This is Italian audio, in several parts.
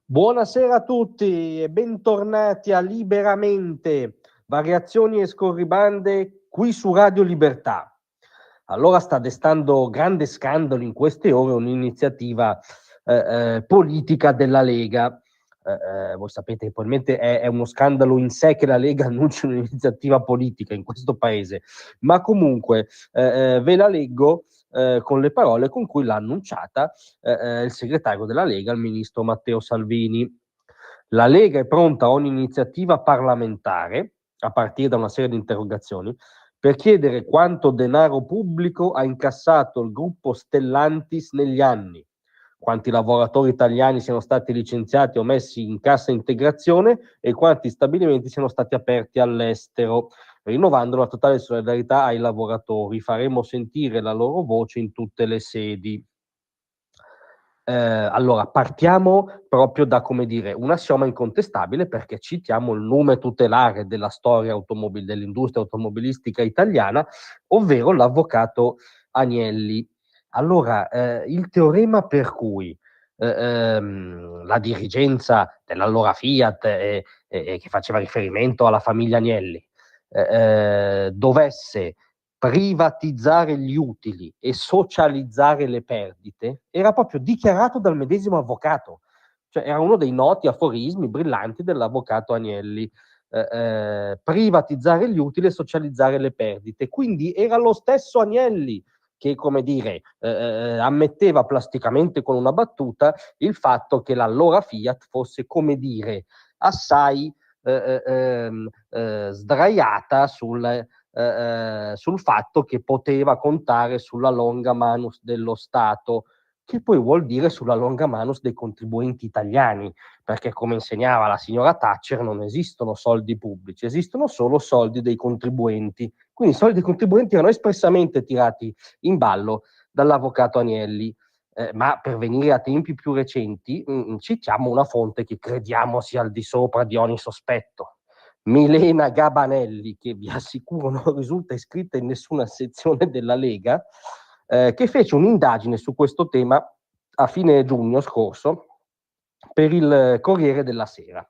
Buonasera a tutti e bentornati a Liberamente, variazioni e scorribande qui su Radio Libertà. Allora sta destando grande scandalo in queste ore un'iniziativa politica della Lega. Voi sapete che probabilmente è uno scandalo in sé che la Lega annuncia un'iniziativa politica in questo paese, ma comunque ve la leggo con le parole con cui l'ha annunciata il segretario della Lega, il ministro Matteo Salvini. La Lega è pronta a ogni iniziativa parlamentare, a partire da una serie di interrogazioni, per chiedere quanto denaro pubblico ha incassato il gruppo Stellantis negli anni, quanti lavoratori italiani siano stati licenziati o messi in cassa integrazione e quanti stabilimenti siano stati aperti all'estero, rinnovando la totale solidarietà ai lavoratori. Faremo sentire la loro voce in tutte le sedi. Allora, partiamo proprio da, come dire, un assioma incontestabile, perché citiamo il nume tutelare della storia dell'industria automobilistica italiana, ovvero l'avvocato Agnelli. Allora, il teorema per cui la dirigenza dell'allora Fiat che faceva riferimento alla famiglia Agnelli dovesse privatizzare gli utili e socializzare le perdite era proprio dichiarato dal medesimo avvocato, cioè era uno dei noti aforismi brillanti dell'avvocato Agnelli. Privatizzare gli utili e socializzare le perdite, quindi era lo stesso Agnelli che, come dire, ammetteva plasticamente con una battuta il fatto che l'allora Fiat fosse, come dire, assai sdraiata sul fatto che poteva contare sulla longa manus dello Stato, che poi vuol dire sulla longa manus dei contribuenti italiani, perché come insegnava la signora Thatcher non esistono soldi pubblici, esistono solo soldi dei contribuenti. Quindi i soldi dei contribuenti erano espressamente tirati in ballo dall'avvocato Agnelli. Ma per venire a tempi più recenti, citiamo una fonte che crediamo sia al di sopra di ogni sospetto. Milena Gabanelli, che vi assicuro non risulta iscritta in nessuna sezione della Lega, che fece un'indagine su questo tema a fine giugno scorso per il Corriere della Sera.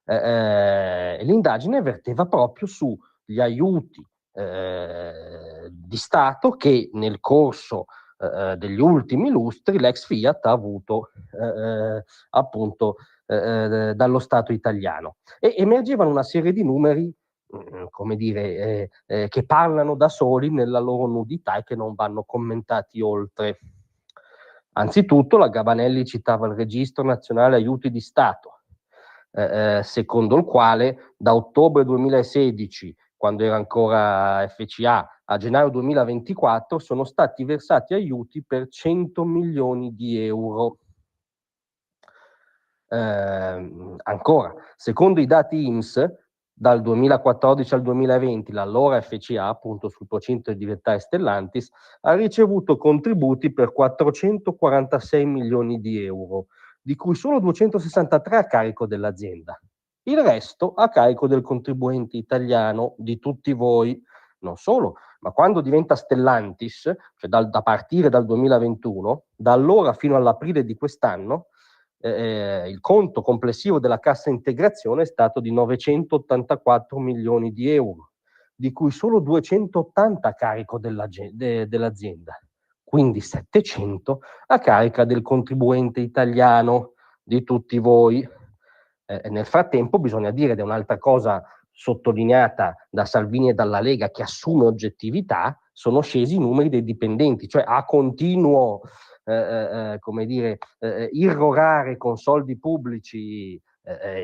L'indagine verteva proprio sugli aiuti di Stato che nel corso degli ultimi lustri l'ex Fiat ha avuto appunto dallo Stato italiano, e emergevano una serie di numeri come dire, che parlano da soli nella loro nudità e che non vanno commentati oltre. Anzitutto la Gabanelli citava il Registro Nazionale Aiuti di Stato, secondo il quale da ottobre 2016, quando era ancora FCA, a gennaio 2024 sono stati versati aiuti per 100 milioni di euro. Ancora, secondo i dati INPS, dal 2014 al 2020 l'allora FCA, appunto sul procinto di diventare Stellantis, ha ricevuto contributi per 446 milioni di euro, di cui solo 263 a carico dell'azienda. Il resto a carico del contribuente italiano, di tutti voi. Non solo, ma quando diventa Stellantis, cioè da partire dal 2021, da allora fino all'aprile di quest'anno, il conto complessivo della cassa integrazione è stato di 984 milioni di euro, di cui solo 280 a carico dell'azienda, quindi 700 a carica del contribuente italiano, di tutti voi. Nel frattempo bisogna dire, ed è un'altra cosa sottolineata da Salvini e dalla Lega che assume oggettività, sono scesi i numeri dei dipendenti, cioè a continuo come dire, irrorare con soldi pubblici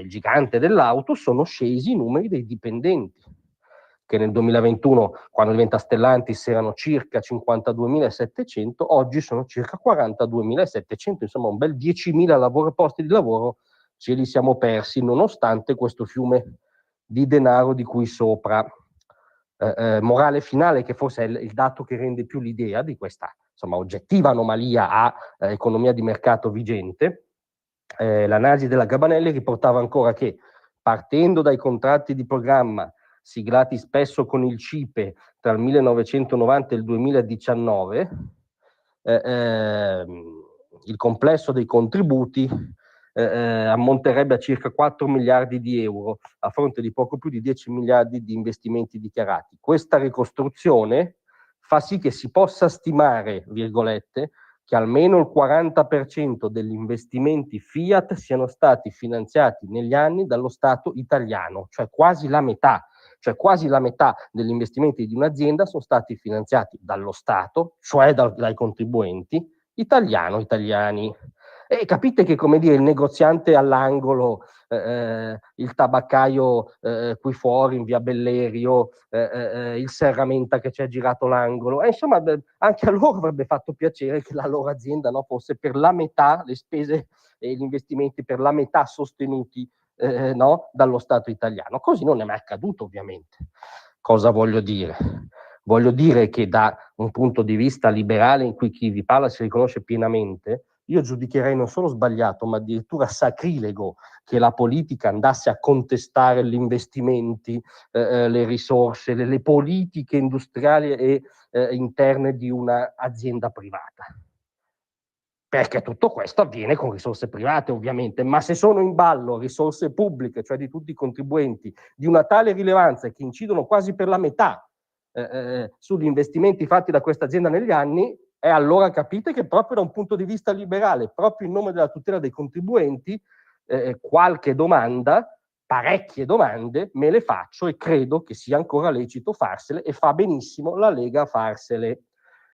il gigante dell'auto, sono scesi i numeri dei dipendenti, che nel 2021, quando diventa Stellantis, erano circa 52.700, oggi sono circa 42.700, insomma un bel 10.000 posti di lavoro ce li siamo persi, nonostante questo fiume di denaro di cui sopra. Morale finale, che forse è il dato che rende più l'idea di questa insomma oggettiva anomalia a economia di mercato vigente. L'analisi della Gabanelli riportava ancora che, partendo dai contratti di programma siglati spesso con il CIPE tra il 1990 e il 2019, il complesso dei contributi ammonterebbe a circa 4 miliardi di euro, a fronte di poco più di 10 miliardi di investimenti dichiarati. Questa ricostruzione fa sì che si possa stimare, virgolette, che almeno il 40% degli investimenti Fiat siano stati finanziati negli anni dallo Stato italiano, cioè quasi la metà degli investimenti di un'azienda sono stati finanziati dallo Stato, cioè dai contribuenti italiani. E capite che, come dire, il negoziante all'angolo, il tabaccaio qui fuori in via Bellerio, il serramenta che ci ha girato l'angolo, insomma, anche a loro avrebbe fatto piacere che la loro azienda, no, fosse per la metà, le spese e gli investimenti per la metà sostenuti no, dallo Stato italiano. Così non è mai accaduto, ovviamente. Cosa voglio dire? Voglio dire che da un punto di vista liberale, in cui chi vi parla si riconosce pienamente, io giudicherei non solo sbagliato, ma addirittura sacrilego che la politica andasse a contestare gli investimenti, le risorse, le politiche industriali e interne di un'azienda privata. Perché tutto questo avviene con risorse private, ovviamente, ma se sono in ballo risorse pubbliche, cioè di tutti i contribuenti, di una tale rilevanza che incidono quasi per la metà sugli investimenti fatti da questa azienda negli anni, e allora capite che proprio da un punto di vista liberale, proprio in nome della tutela dei contribuenti, qualche domanda, parecchie domande, me le faccio e credo che sia ancora lecito farsele, e fa benissimo la Lega a farsele.